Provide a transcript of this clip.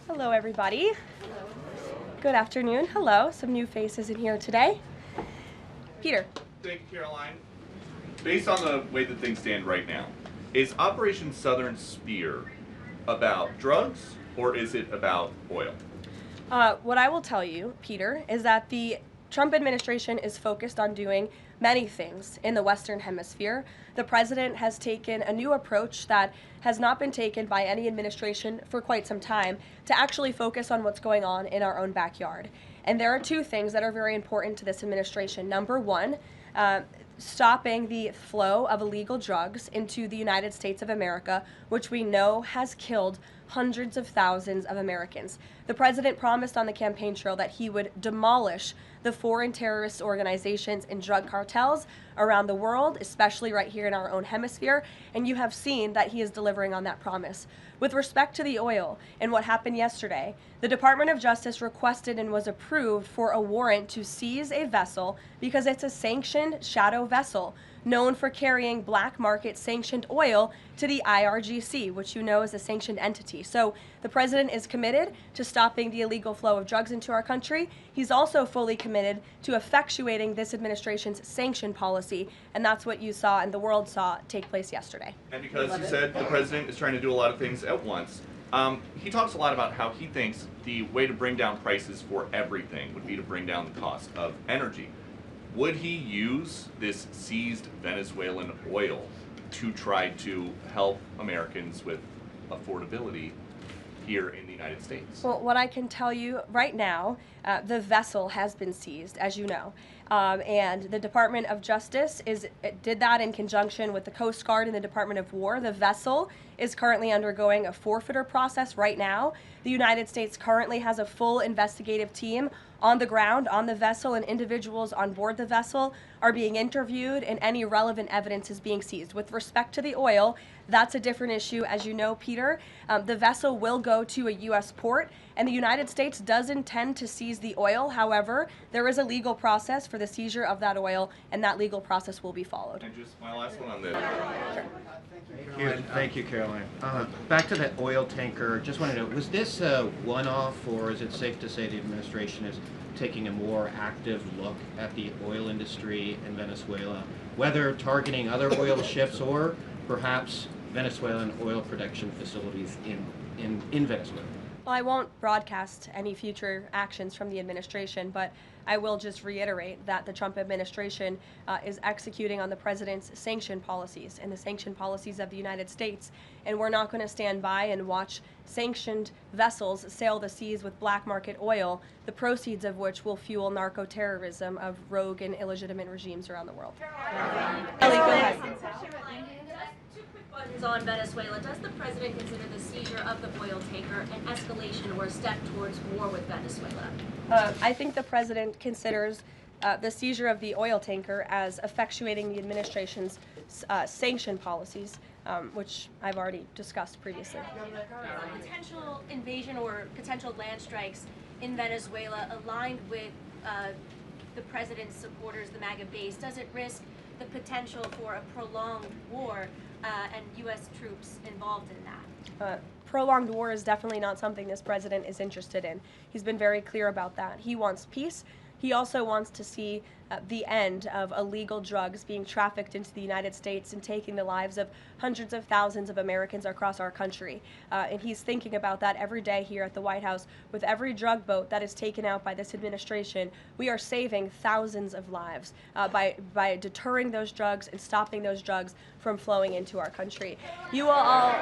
Hello, everybody. Good afternoon. Hello. Some new faces in here today. Peter. Thank you, Caroline. Based on the way that things stand right now, is Operation Southern Spear about drugs or is it about oil? What I will tell you, Peter, is that the Trump administration is focused on doing many things in the Western Hemisphere. The president has taken a new approach that has not been taken by any administration for quite some time to actually focus on what's going on in our own backyard. And there are two things that are very important to this administration. Number one, stopping the flow of illegal drugs into the United States of America, which we know has killed hundreds of thousands of Americans. The president promised on the campaign trail that he would demolish the foreign terrorist organizations and drug cartels around the world, especially right here in our own hemisphere, and you have seen that he is delivering on that promise. With respect to the oil and what happened yesterday, the Department of Justice requested and was approved for a warrant to seize a vessel because it's a sanctioned shadow vessel known for carrying black market sanctioned oil to the IRGC, which you know is a sanctioned entity. So the president is committed to stopping the illegal flow of drugs into our country. He's also fully committed to effectuating this administration's sanction policy, and that's what you saw and the world saw take place yesterday. And because you said the president is trying to do a lot of things at once, he talks a lot about how he thinks the way to bring down prices for everything would be to bring down the cost of energy. Would he use this seized Venezuelan oil to try to help Americans with affordability here in the United States? Well, what I can tell you right now, the vessel has been seized, as you know, and the Department of Justice did that in conjunction with the Coast Guard and the Department of War. The vessel is currently undergoing a forfeiture process right now. The United States currently has a full investigative team on the ground on the vessel, and individuals on board the vessel are being interviewed and any relevant evidence is being seized. With respect to the oil, that's a different issue. As you know, Peter, the vessel will go to a U.S. port, and the United States does intend to seize the oil. However, there is a legal process for the seizure of that oil, and that legal process will be followed. And just my last one on this. Thank you, Caroline. Back to that oil tanker, just want to know, was this a one-off, or is it safe to say the administration is taking a more active look at the oil industry in Venezuela, whether targeting other oil ships or perhaps Venezuelan oil production facilities in Venezuela? Well, I won't broadcast any future actions from the administration, but I will just reiterate that the Trump administration is executing on the president's sanction policies and the sanction policies of the United States, and we're not going to stand by and watch sanctioned vessels sail the seas with black market oil, the proceeds of which will fuel narco-terrorism of rogue and illegitimate regimes around the world. Ellie, go ahead. On Venezuela, does the president consider the seizure of the oil tanker an escalation or a step towards war with Venezuela? I think the president considers the seizure of the oil tanker as effectuating the administration's sanction policies, which I've already discussed previously. Potential invasion or potential land strikes in Venezuela aligned with the president's supporters, the MAGA base, does it risk the potential for a prolonged war and U.S. troops involved in that? Prolonged war is definitely not something this president is interested in. He's been very clear about that. He wants peace. He also wants to see the end of illegal drugs being trafficked into the United States and taking the lives of hundreds of thousands of Americans across our country. And he's thinking about that every day here at the White House. With every drug boat that is taken out by this administration, we are saving thousands of lives by deterring those drugs and stopping those drugs from flowing into our country. You will all